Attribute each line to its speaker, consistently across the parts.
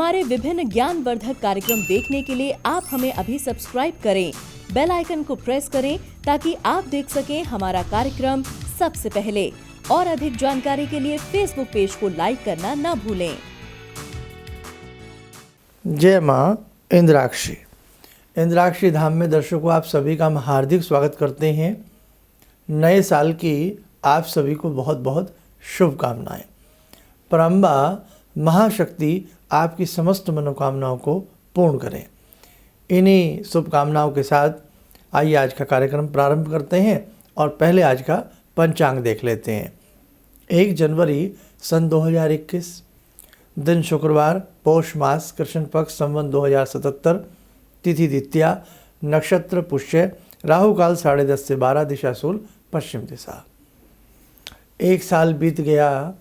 Speaker 1: हमारे विभिन्न ज्ञानवर्धक कार्यक्रम देखने के लिए आप हमें अभी सब्सक्राइब करें, बेल आइकन को प्रेस करें ताकि आप देख सकें हमारा कार्यक्रम सबसे पहले। और अधिक जानकारी के लिए फेसबुक पेज को लाइक करना न भूलें।
Speaker 2: जय माँ इंद्राक्षी। इंद्राक्षी धाम में दर्शकों आप सभी का हम हार्दिक स्वागत करते हैं। नए साल की आप सभी को बहुत बहुत शुभकामनाएं। परम्बा महाशक्ति आपकी समस्त मनोकामनाओं को पूर्ण करें। इन्हीं शुभकामनाओं के साथ आइए आज का कार्यक्रम प्रारंभ करते हैं और पहले आज का पंचांग देख लेते हैं। 1 जनवरी सन 2021, दिन शुक्रवार, पौष मास, कृष्ण पक्ष, संवत 2077, तिथि द्वितीया, नक्षत्र पुष्य, राहु काल 10:30 से 12, दिशा शूल पश्चिम दिशा। एक साल बीत गया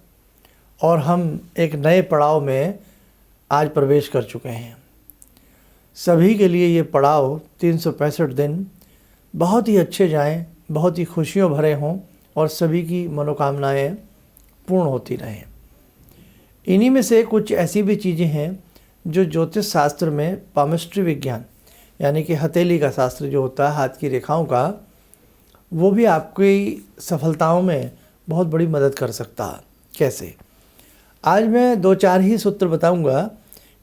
Speaker 2: और हम एक नए पड़ाव में आज प्रवेश कर चुके हैं। सभी के लिए ये पड़ाव 365 दिन बहुत ही अच्छे जाएं, बहुत ही खुशियों भरे हों और सभी की मनोकामनाएं पूर्ण होती रहें। इन्हीं में से कुछ ऐसी भी चीज़ें हैं जो ज्योतिष शास्त्र में पामिस्ट्री विज्ञान यानी कि हथेली का शास्त्र जो होता है, हाथ की रेखाओं का, वो भी आपकी सफलताओं में बहुत बड़ी मदद कर सकता है। कैसे? आज मैं 2-4 ही सूत्र बताऊंगा,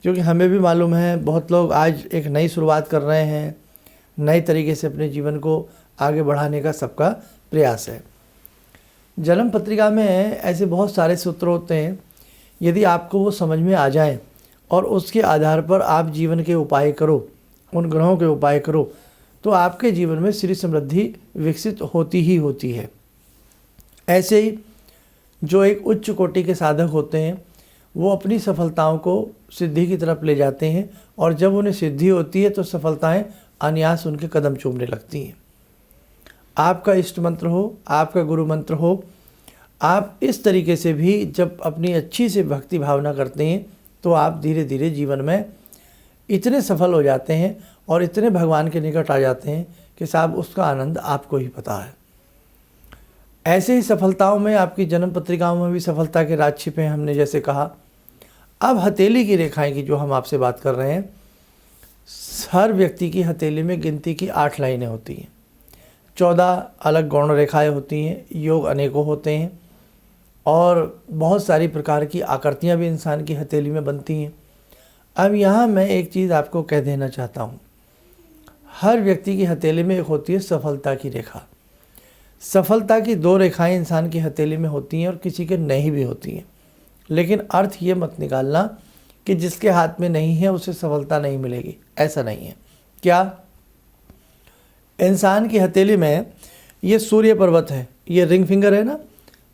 Speaker 2: क्योंकि हमें भी मालूम है बहुत लोग आज एक नई शुरुआत कर रहे हैं, नए तरीके से अपने जीवन को आगे बढ़ाने का सबका प्रयास है। जन्म पत्रिका में ऐसे बहुत सारे सूत्र होते हैं। यदि आपको वो समझ में आ जाएं और उसके आधार पर आप जीवन के उपाय करो, उन ग्रहों के उपाय करो, तो आपके जीवन में श्री समृद्धि विकसित होती ही होती है। ऐसे ही जो एक उच्च कोटि के साधक होते हैं वो अपनी सफलताओं को सिद्धि की तरफ ले जाते हैं और जब उन्हें सिद्धि होती है तो सफलताएं अनायास उनके कदम चूमने लगती हैं। आपका इष्ट मंत्र हो, आपका गुरु मंत्र हो, आप इस तरीके से भी जब अपनी अच्छी से भक्ति भावना करते हैं तो आप धीरे धीरे जीवन में इतने सफल हो जाते हैं और इतने भगवान के निकट आ जाते हैं कि साहब उसका आनंद आपको ही पता है। ऐसे ही सफलताओं में आपकी जन्म पत्रिकाओं में भी सफलता के राज छिपे हैं, हमने जैसे कहा। अब हथेली की रेखाएं की जो हम आपसे बात कर रहे हैं, हर व्यक्ति की हथेली में गिनती की 8 लाइनें होती हैं, 14 अलग गौण रेखाएं होती हैं, योग अनेकों होते हैं और बहुत सारी प्रकार की आकृतियां भी इंसान की हथेली में बनती हैं। अब यहाँ मैं एक चीज़ आपको कह देना चाहता हूँ। हर व्यक्ति की हथेली में एक होती है सफलता की रेखा। सफलता की 2 रेखाएं इंसान की हथेली में होती हैं और किसी के नहीं भी होती हैं, लेकिन अर्थ ये मत निकालना कि जिसके हाथ में नहीं है उसे सफलता नहीं मिलेगी, ऐसा नहीं है। क्या? इंसान की हथेली में ये सूर्य पर्वत है, ये रिंग फिंगर है ना,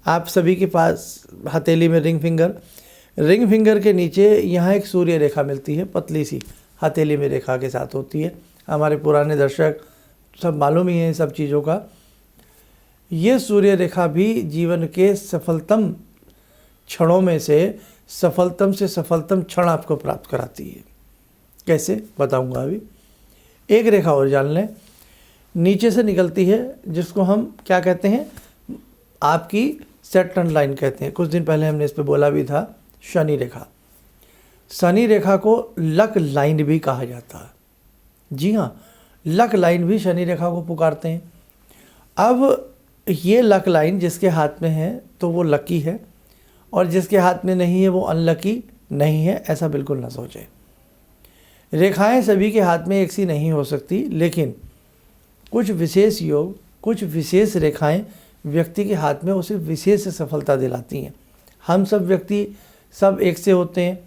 Speaker 2: आप सभी के पास हथेली में रिंग फिंगर के नीचे यहाँ एक सूर्य रेखा मिलती है, पतली सी हथेली में रेखा के साथ होती है। हमारे पुराने दर्शक सब मालूम ही है सब चीज़ों का। ये सूर्य रेखा भी जीवन के सफलतम क्षणों में से सफलतम क्षण आपको प्राप्त कराती है। कैसे बताऊंगा अभी। एक रेखा और जान लें, नीचे से निकलती है जिसको हम क्या कहते हैं, आपकी सेटर्न लाइन कहते हैं। कुछ दिन पहले हमने इस पर बोला भी था, शनि रेखा। शनि रेखा को लक लाइन भी कहा जाता है। जी हाँ, लक लाइन भी शनि रेखा को पुकारते हैं। अब ये लक लाइन जिसके हाथ में है तो वो लकी है और जिसके हाथ में नहीं है वो अनलकी नहीं है, ऐसा बिल्कुल ना सोचें। रेखाएं सभी के हाथ में एक सी नहीं हो सकती, लेकिन कुछ विशेष योग, कुछ विशेष रेखाएं व्यक्ति के हाथ में उसे विशेष सफलता दिलाती हैं। हम सब व्यक्ति सब एक से होते हैं,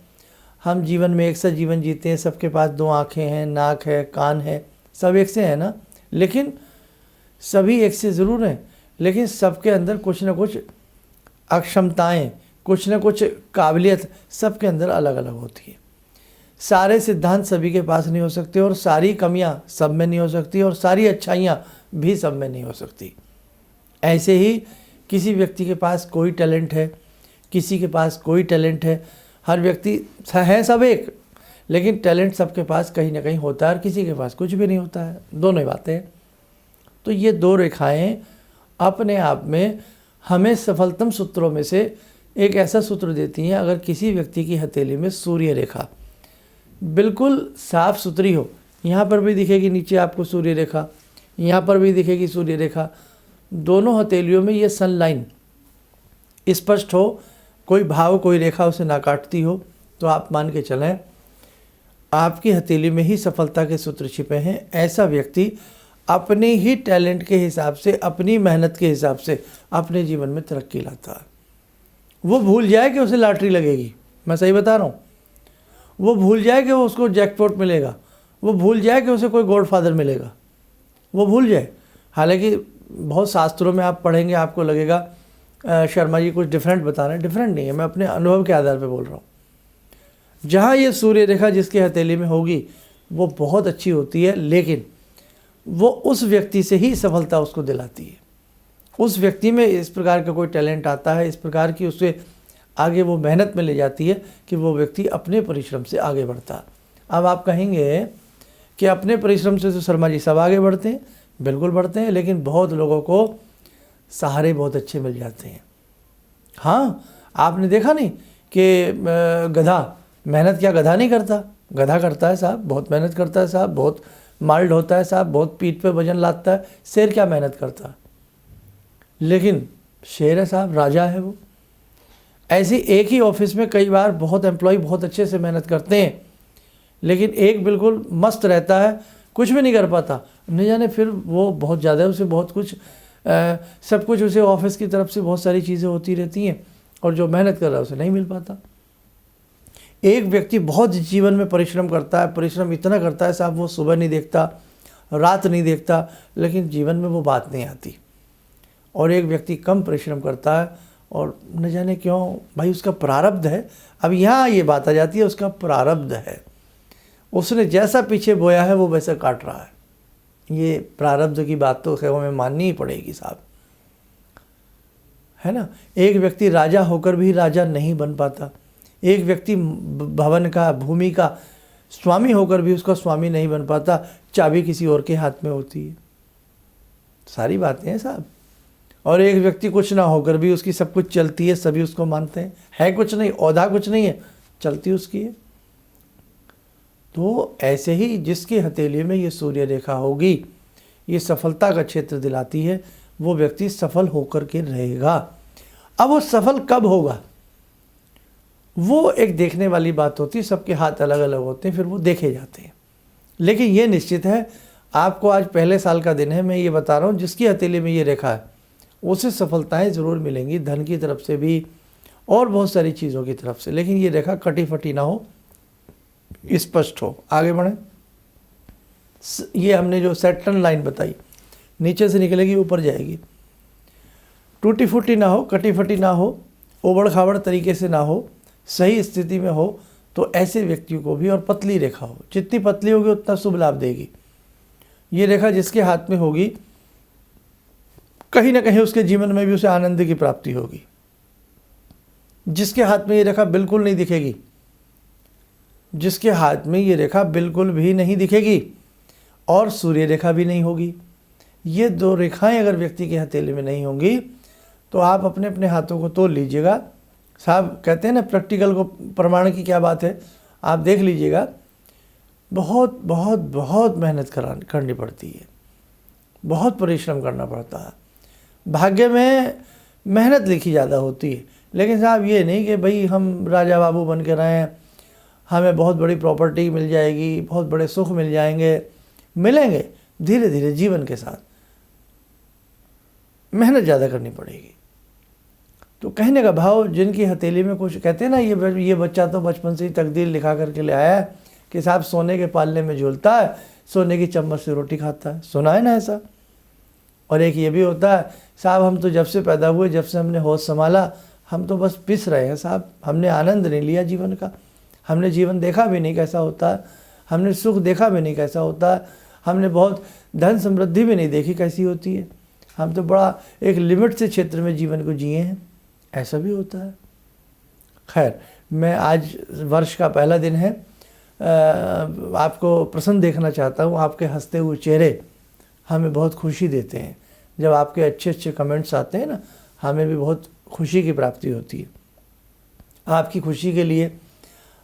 Speaker 2: हम जीवन में एक सा जीवन जीते हैं, सबके पास 2 आँखें हैं, नाक है, कान है, सब एक से है ना, लेकिन सभी एक से ज़रूर हैं, लेकिन सबके अंदर कुछ ना कुछ अक्षमताएं, कुछ ना कुछ काबिलियत सबके अंदर अलग अलग होती है। सारे सिद्धांत सभी के पास नहीं हो सकते और सारी कमियां सब में नहीं हो सकती और सारी अच्छाइयां भी सब में नहीं हो सकती। ऐसे ही किसी व्यक्ति के पास कोई टैलेंट है, किसी के पास कोई टैलेंट है, हर व्यक्ति है सब एक, लेकिन टैलेंट सबके पास कहीं ना कहीं होता है और किसी के पास कुछ भी नहीं होता है। दोनों ही बातें हैं। तो ये 2 रेखाएं अपने आप में हमें सफलतम सूत्रों में से एक ऐसा सूत्र देती हैं। अगर किसी व्यक्ति की हथेली में सूर्य रेखा बिल्कुल साफ सुथरी हो। यहाँ पर भी दिखेगी नीचे आपको सूर्य रेखा, यहाँ पर भी दिखेगी सूर्य रेखा, दोनों हथेलियों में ये सन लाइन स्पष्ट हो, कोई भाव कोई रेखा उसे ना काटती हो, तो आप मान के चलें आपकी हथेली में ही सफलता के सूत्र छिपे हैं। ऐसा व्यक्ति अपने ही टैलेंट के हिसाब से, अपनी मेहनत के हिसाब से अपने जीवन में तरक्की लाता है। वो भूल जाए कि उसे लॉटरी लगेगी, मैं सही बता रहा हूँ, वो भूल जाए कि वो उसको जैकपॉट मिलेगा, वो भूल जाए कि उसे कोई गॉडफादर मिलेगा, वो भूल जाए। हालांकि बहुत शास्त्रों में आप पढ़ेंगे आपको लगेगा शर्मा जी कुछ डिफरेंट बता रहे हैं, डिफरेंट नहीं है, मैं अपने अनुभव के आधार पर बोल रहा हूँ। जहाँ ये सूर्य रेखा जिसके हथेली में होगी वो बहुत अच्छी होती है, लेकिन वो उस व्यक्ति से ही सफलता उसको दिलाती है। उस व्यक्ति में इस प्रकार का कोई टैलेंट आता है, इस प्रकार की उसे आगे वो मेहनत में ले जाती है कि वो व्यक्ति अपने परिश्रम से आगे बढ़ता है। अब आप कहेंगे कि अपने परिश्रम से तो शर्मा जी सब आगे बढ़ते हैं, बिल्कुल बढ़ते हैं, लेकिन बहुत लोगों को सहारे बहुत अच्छे मिल जाते हैं। हाँ, आपने देखा नहीं कि गधा मेहनत क्या गधा नहीं करता, गधा करता है साहब, बहुत मेहनत करता है साहब, बहुत माल्ड होता है साहब, बहुत पीठ पे वजन लाता है। शेर क्या मेहनत करता है, लेकिन शेर है साहब, राजा है वो। ऐसे एक ही ऑफिस में कई बार बहुत एम्प्लॉय बहुत अच्छे से मेहनत करते हैं, लेकिन एक बिल्कुल मस्त रहता है, कुछ भी नहीं कर पाता, नहीं जाने फिर वो बहुत ज़्यादा उसे बहुत कुछ सब कुछ उसे ऑफिस की तरफ से बहुत सारी चीज़ें होती रहती हैं, और जो मेहनत कर रहा है उसे नहीं मिल पाता। एक व्यक्ति बहुत जीवन में परिश्रम करता है, परिश्रम इतना करता है साहब, वो सुबह नहीं देखता, रात नहीं देखता, लेकिन जीवन में वो बात नहीं आती। और एक व्यक्ति कम परिश्रम करता है और न जाने क्यों भाई उसका प्रारब्ध है। अब यहाँ ये बात आ जाती है, उसका प्रारब्ध है, उसने जैसा पीछे बोया है वो वैसा काट रहा है। ये प्रारब्ध की बात तो खैर हमें माननी ही पड़ेगी साहब, है ना। एक व्यक्ति राजा होकर भी राजा नहीं बन पाता, एक व्यक्ति भवन का, भूमि का स्वामी होकर भी उसका स्वामी नहीं बन पाता, चाबी किसी और के हाथ में होती है। सारी बातें हैं साहब। और एक व्यक्ति कुछ ना होकर भी उसकी सब कुछ चलती है, सभी उसको मानते हैं, है कुछ नहीं, औधा कुछ नहीं है, चलती उसकी है। तो ऐसे ही जिसकी हथेली में ये सूर्य रेखा होगी, ये सफलता का क्षेत्र दिलाती है, वो व्यक्ति सफल होकर के रहेगा। अब वो सफल कब होगा वो एक देखने वाली बात होती है, सबके हाथ अलग अलग होते हैं, फिर वो देखे जाते हैं। लेकिन ये निश्चित है, आपको आज पहले साल का दिन है, मैं ये बता रहा हूँ, जिसकी हथेली में ये रेखा है उसे सफलताएं ज़रूर मिलेंगी, धन की तरफ से भी और बहुत सारी चीज़ों की तरफ से। लेकिन ये रेखा कटी फटी ना हो, स्पष्ट हो। आगे बढ़ें। ये हमने जो सेटर्न लाइन बताई, नीचे से निकलेगी ऊपर जाएगी, टूटी फूटी ना हो, कटी फटी ना हो, ओबड़ खाबड़ तरीके से ना हो, सही स्थिति में हो, तो ऐसे व्यक्तियों को भी, और पतली रेखा हो, जितनी पतली होगी उतना शुभ लाभ देगी। ये रेखा जिसके हाथ में होगी, कहीं ना कहीं उसके जीवन में भी उसे आनंद की प्राप्ति होगी। जिसके हाथ में ये रेखा बिल्कुल नहीं दिखेगी, जिसके हाथ में ये रेखा बिल्कुल भी नहीं दिखेगी और सूर्य रेखा भी नहीं होगी, ये दो रेखाएं अगर व्यक्ति के हथेली में नहीं होंगी, तो आप अपने अपने हाथों को तोल लीजिएगा। साहब कहते हैं ना, प्रैक्टिकल को प्रमाण की क्या बात है, आप देख लीजिएगा, बहुत बहुत बहुत मेहनत करनी पड़ती है, बहुत परिश्रम करना पड़ता है। भाग्य में मेहनत लिखी ज़्यादा होती है, लेकिन साहब ये नहीं कि भाई हम राजा बाबू बन के रहें, हमें बहुत बड़ी प्रॉपर्टी मिल जाएगी, बहुत बड़े सुख मिल जाएंगे, मिलेंगे धीरे धीरे जीवन के साथ, मेहनत ज़्यादा करनी पड़ेगी। तो कहने का भाव, जिनकी हथेली में कुछ, कहते हैं ना, ये बच्चा तो बचपन से ही तकदीर लिखा करके ले आया है कि साहब सोने के पालने में झूलता है, सोने की चम्मच से रोटी खाता है, सुना है ना ऐसा। और एक ये भी होता है, साहब हम तो जब से पैदा हुए, जब से हमने होश संभाला, हम तो बस पिस रहे हैं साहब, हमने आनंद नहीं लिया जीवन का, हमने जीवन देखा भी नहीं कैसा होता है, हमने सुख देखा भी नहीं कैसा होता है, हमने बहुत धन समृद्धि भी नहीं देखी कैसी होती है, हम तो बड़ा एक लिमिट से क्षेत्र में जीवन को जिए हैं, ऐसा भी होता है। खैर, मैं आज वर्ष का पहला दिन है, आपको प्रसन्न देखना चाहता हूँ। आपके हंसते हुए चेहरे हमें बहुत खुशी देते हैं। जब आपके अच्छे अच्छे कमेंट्स आते हैं ना, हमें भी बहुत खुशी की प्राप्ति होती है। आपकी खुशी के लिए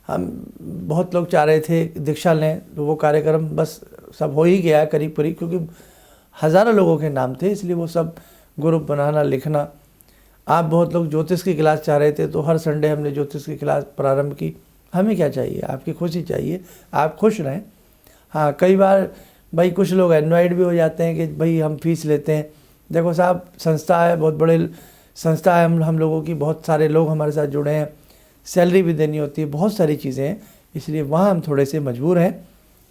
Speaker 2: हम बहुत लोग चाह रहे थे दीक्षा लें, तो वो कार्यक्रम बस सब हो ही गया करीब करीब, क्योंकि हज़ारों लोगों के नाम थे, इसलिए वो सब ग्रुप बनाना लिखना। आप बहुत लोग ज्योतिष की क्लास चाह रहे थे, तो हर संडे हमने ज्योतिष की क्लास प्रारंभ की। हमें क्या चाहिए, आपकी खुशी चाहिए, आप खुश रहें। हाँ, कई बार भाई कुछ लोग एनवाइड भी हो जाते हैं कि भाई हम फीस लेते हैं। देखो साहब, संस्था है, बहुत बड़े संस्था है, हम लोगों की बहुत सारे लोग हमारे साथ जुड़े हैं, सैलरी भी देनी होती है, बहुत सारी चीज़ें हैं, इसलिए वहाँ हम थोड़े से मजबूर हैं।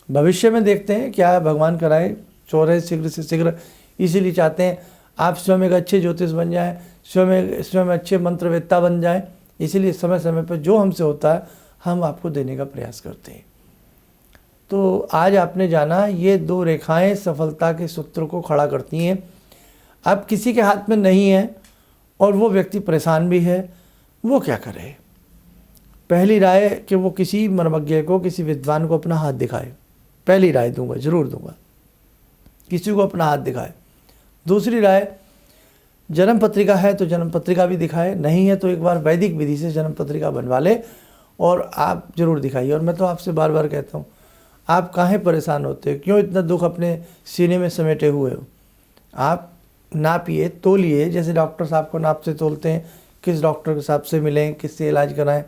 Speaker 2: भविष्य में देखते हैं क्या भगवान कराए, चौरे शीघ्र से शीघ्र, इसीलिए चाहते हैं आप स्वयं एक अच्छे ज्योतिष बन जाएं, स्वयं अच्छे मंत्रवेत्ता बन जाएं। इसीलिए समय समय पर जो हमसे होता है हम आपको देने का प्रयास करते हैं। तो आज आपने जाना, ये 2 रेखाएं सफलता के सूत्र को खड़ा करती हैं। अब किसी के हाथ में नहीं है और वो व्यक्ति परेशान भी है, वो क्या करे? पहली राय कि वो किसी मर्मज्ञ को, किसी विद्वान को अपना हाथ दिखाए। पहली राय दूंगा, जरूर दूंगा, किसी को अपना हाथ दिखाए। दूसरी राय, जन्म पत्रिका है तो जन्म पत्रिका भी दिखाए, नहीं है तो एक बार वैदिक विधि से जन्म पत्रिका बनवा ले और आप जरूर दिखाइए। और मैं तो आपसे बार बार कहता हूँ, आप काहे परेशान होते हो, क्यों इतना दुख अपने सीने में समेटे हुए हो? आप नापिए, तोलिए, जैसे डॉक्टर साहब को नाप से तोलते हैं, किस डॉक्टर के साहब से मिलें, किससे इलाज कराएं,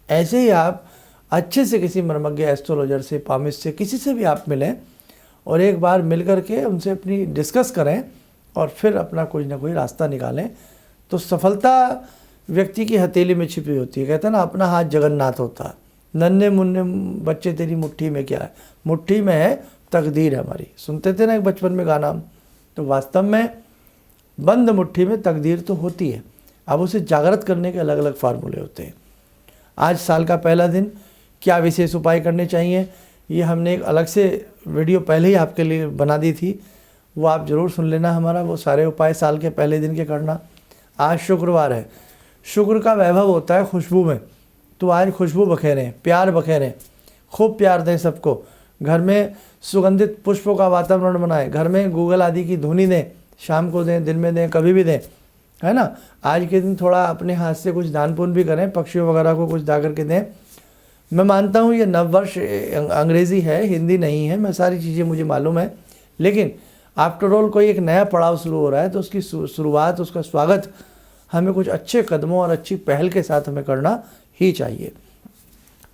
Speaker 2: ऐसे ही आप अच्छे से किसी मर्मज्ञ, एस्ट्रोलॉजर से, पामिस्ट से, किसी से भी आप मिलें और एक बार मिल करके उनसे अपनी डिस्कस करें और फिर अपना कोई ना कोई रास्ता निकालें। तो सफलता व्यक्ति की हथेली में छिपी होती है। कहते हैं ना, अपना हाथ जगन्नाथ होता है। नन्हे मुन्ने बच्चे तेरी मुट्ठी में क्या है? मुट्ठी में है तकदीर हमारी। सुनते थे ना एक बचपन में गाना। तो वास्तव में बंद मुट्ठी में तकदीर तो होती है, अब उसे जागृत करने के अलग अलग फार्मूले होते हैं। आज साल का पहला दिन, क्या विशेष उपाय करने चाहिए, ये हमने एक अलग से वीडियो पहले ही आपके लिए बना दी थी, वो आप ज़रूर सुन लेना हमारा। वो सारे उपाय साल के पहले दिन के करना। आज शुक्रवार है, शुक्र का वैभव होता है खुशबू में, तो आज खुशबू बखेरें, प्यार बखेरें, खूब प्यार दें सबको। घर में सुगंधित पुष्पों का वातावरण बनाएं, घर में गूगल आदि की धुनी दें, शाम को दें, दिन में दें, कभी भी दें, है ना। आज के दिन थोड़ा अपने हाथ से कुछ दान पुण्य भी करें, पक्षियों वगैरह को कुछ दा करके दें। मैं मानता हूँ ये नववर्ष अंग्रेज़ी है, हिंदी नहीं है, मैं सारी चीज़ें मुझे मालूम है, लेकिन आफ्टर ऑल कोई एक नया पड़ाव शुरू हो रहा है, तो उसकी शुरुआत, उसका स्वागत हमें कुछ अच्छे कदमों और अच्छी पहल के साथ हमें करना ही चाहिए।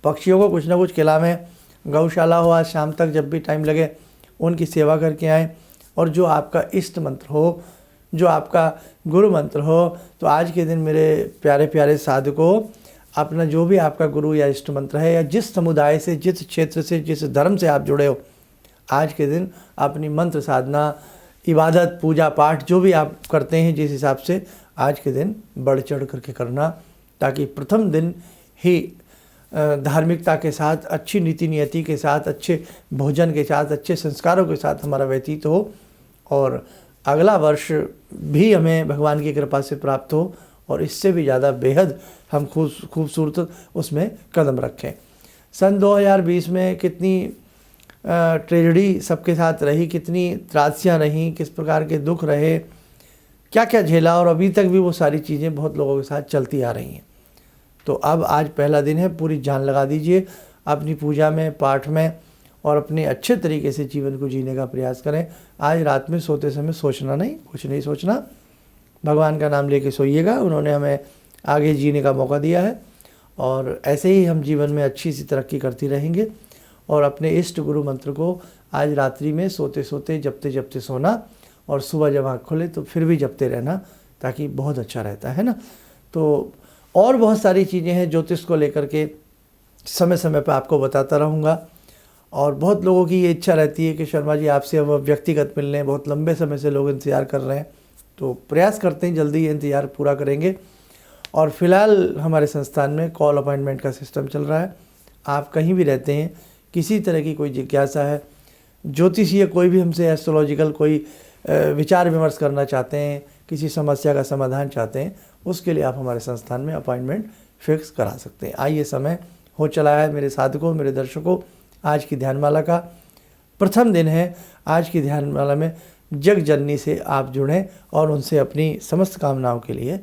Speaker 2: पक्षियों को कुछ ना कुछ खिलाएं, गौशाला हो, आज शाम तक जब भी टाइम लगे उनकी सेवा करके आएँ। और जो आपका इष्ट मंत्र हो, जो आपका गुरु मंत्र हो, तो आज के दिन मेरे प्यारे प्यारे साधकों, अपना जो भी आपका गुरु या इष्ट मंत्र है, या जिस समुदाय से, जिस क्षेत्र से, जिस धर्म से आप जुड़े हो, आज के दिन अपनी मंत्र साधना, इबादत, पूजा पाठ जो भी आप करते हैं जिस हिसाब से, आज के दिन बढ़ चढ़ करके करना, ताकि प्रथम दिन ही धार्मिकता के साथ, अच्छी नीति नियति के साथ, अच्छे भोजन के साथ, अच्छे संस्कारों के साथ हमारा व्यतीत हो और अगला वर्ष भी हमें भगवान की कृपा से प्राप्त हो और इससे भी ज़्यादा बेहद हम खूबसूरत उसमें कदम रखें। सन 2020 में कितनी ट्रेजेडी सबके साथ रही, कितनी त्रासदियाँ रहीं, किस प्रकार के दुख रहे, क्या क्या झेला, और अभी तक भी वो सारी चीज़ें बहुत लोगों के साथ चलती आ रही हैं। तो अब आज पहला दिन है, पूरी जान लगा दीजिए अपनी पूजा में, पाठ में, और अपने अच्छे तरीके से जीवन को जीने का प्रयास करें। आज रात में सोते समय सोचना नहीं, कुछ नहीं सोचना, भगवान का नाम लेके सोइएगा। उन्होंने हमें आगे जीने का मौका दिया है और ऐसे ही हम जीवन में अच्छी सी तरक्की करती रहेंगे। और अपने इष्ट गुरु मंत्र को आज रात्रि में सोते सोते जपते जपते सोना, और सुबह जब आँख खोले तो फिर भी जपते रहना, ताकि बहुत अच्छा रहता है ना। तो और बहुत सारी चीज़ें हैं ज्योतिष को लेकर के, समय समय पर आपको बताता रहूँगा। और बहुत लोगों की ये इच्छा रहती है कि शर्मा जी आपसे अब व्यक्तिगत मिलने, बहुत लंबे समय से लोग इंतज़ार कर रहे हैं, तो प्रयास करते हैं जल्दी ये इंतज़ार पूरा करेंगे। और फिलहाल हमारे संस्थान में कॉल अपॉइंटमेंट का सिस्टम चल रहा है। आप कहीं भी रहते हैं, किसी तरह की कोई जिज्ञासा है, ज्योतिषीय कोई भी हमसे एस्ट्रोलॉजिकल कोई विचार विमर्श करना चाहते हैं, किसी समस्या का समाधान चाहते हैं, उसके लिए आप हमारे संस्थान में अपॉइंटमेंट फिक्स करा सकते हैं। आइए, समय हो चला है मेरे साधकों, मेरे दर्शकों। आज की ध्यानमाला का प्रथम दिन है। आज की ध्यानमाला में जग जननी से आप जुड़ें और उनसे अपनी समस्त कामनाओं के लिए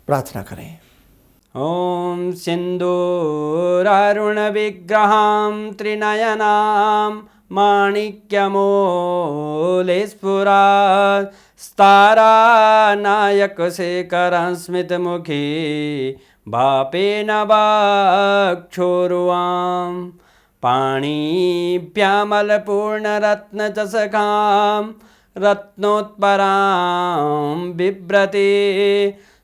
Speaker 2: प्रार्थना करें।
Speaker 3: ॐ सिन्दूरारुणविग्रहां त्रिनयनां माणिक्यमूलस्फुरात् स्तारानायकशेखरं स्मितमुखी भापेन वक्षोरुवां पाणिभ्यामलपूर्णरत्नचषकां रत्नोत्परां बिभ्रति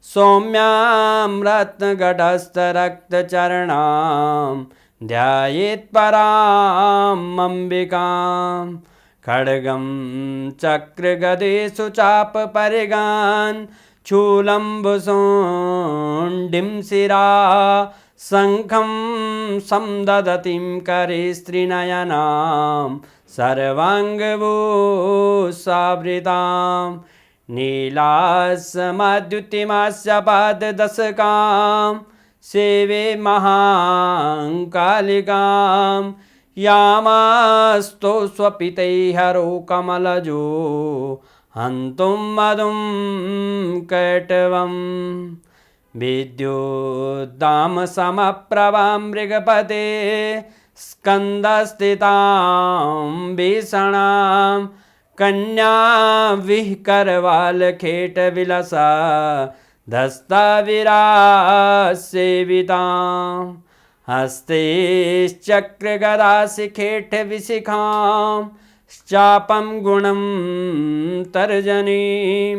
Speaker 3: सौम्यां रत्नघटस्थरक्तचरणां ध्यायेत्पराम् अम्बिकां खड्गं चक्रगदेषु चापपरिगान् चूलम्बुसुण्डिं शिरा शङ्खं संदधतीं करे स्त्रीनयनां सर्वाङ्गभूषावृतां नीलासमाद्युतिमास्य पाददशकां सेवे महाकालिकां यामास्तो स्वपितैहरो कमलजो हन्तुं मधुं कैटवम् विद्युद्दामसमप्रभां मृगपते स्कन्दस्थितां भीषणां कन्याविहकरवालखेटविलसा धस्ताविरासेवितां हस्तैश्चक्रगदाशिखेटविशिखां चापं गुणं तर्जनीं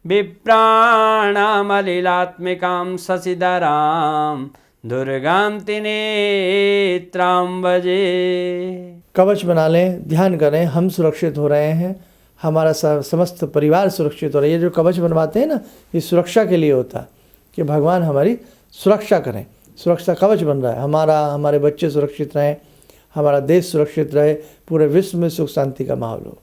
Speaker 3: विप्राणामलिलात्मिकां शशिधरां दुर्गां त्रिनेत्रां भजे।
Speaker 2: कवच बना लें, ध्यान करें, हम सुरक्षित हो रहे हैं, हमारा समस्त परिवार सुरक्षित हो रहा है। ये जो कवच बनवाते हैं ना, ये सुरक्षा के लिए होता है कि भगवान हमारी सुरक्षा करें। सुरक्षा कवच बन रहा है, हमारे बच्चे सुरक्षित रहें, हमारा देश सुरक्षित रहे, पूरे विश्व में सुख शांति का माहौल हो।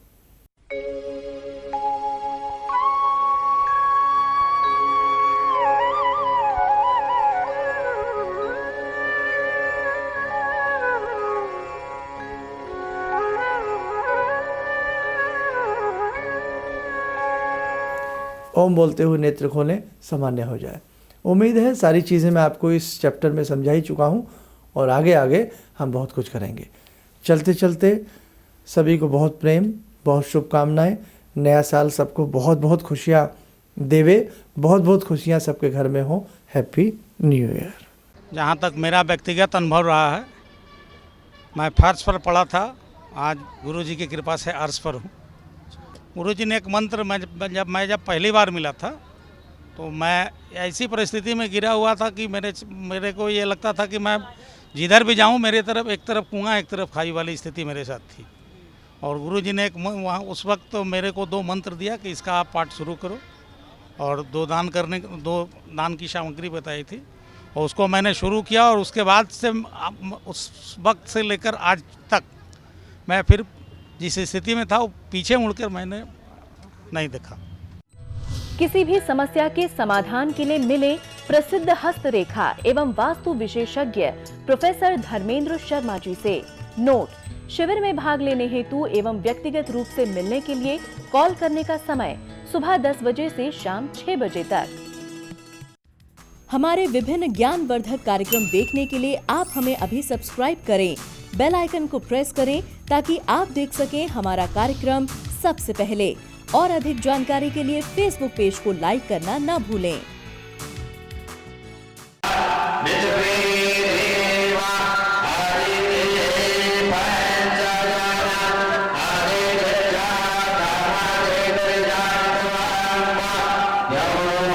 Speaker 2: ओम बोलते हुए नेत्र खोलें, सामान्य हो जाए। उम्मीद है सारी चीज़ें मैं आपको इस चैप्टर में समझा ही चुका हूँ और आगे आगे हम बहुत कुछ करेंगे। चलते चलते सभी को बहुत प्रेम, बहुत शुभकामनाएं। नया साल सबको बहुत बहुत खुशियाँ देवे, बहुत बहुत खुशियाँ सबके घर में हो। Happy new year.
Speaker 4: जहाँ तक मेरा व्यक्तिगत अनुभव रहा है, मैं फर्श पर पढ़ा था, आज गुरुजी की कृपा से अर्श पर हूँ। गुरुजी ने एक मंत्र जब पहली बार मिला था तो मैं ऐसी परिस्थिति में गिरा हुआ था कि मेरे को ये लगता था कि मैं जिधर भी जाऊं मेरे तरफ एक तरफ कुआं एक तरफ खाई वाली स्थिति मेरे साथ थी। और गुरुजी ने वहाँ उस वक्त तो मेरे को 2 मंत्र दिया कि इसका आप पाठ शुरू करो, और 2 दान की सामग्री बताई थी और उसको मैंने शुरू किया। और उसके बाद से उस वक्त से लेकर आज तक मैं फिर जिस स्थिति में था वो पीछे मुड़कर मैंने नहीं देखा।
Speaker 1: किसी भी समस्या के समाधान के लिए मिले प्रसिद्ध हस्तरेखा एवं वास्तु विशेषज्ञ प्रोफेसर धर्मेंद्र शर्मा जी से। नोट: शिविर में भाग लेने हेतु एवं व्यक्तिगत रूप से मिलने के लिए कॉल करने का समय सुबह 10 बजे से शाम 6 बजे तक। हमारे विभिन्न ज्ञानवर्धक कार्यक्रम देखने के लिए आप हमें अभी सब्सक्राइब करें, बेल आइकन को प्रेस करें ताकि आप देख सकें हमारा कार्यक्रम सबसे पहले। और अधिक जानकारी के लिए फेसबुक पेज को लाइक करना न भूलें।
Speaker 5: Yo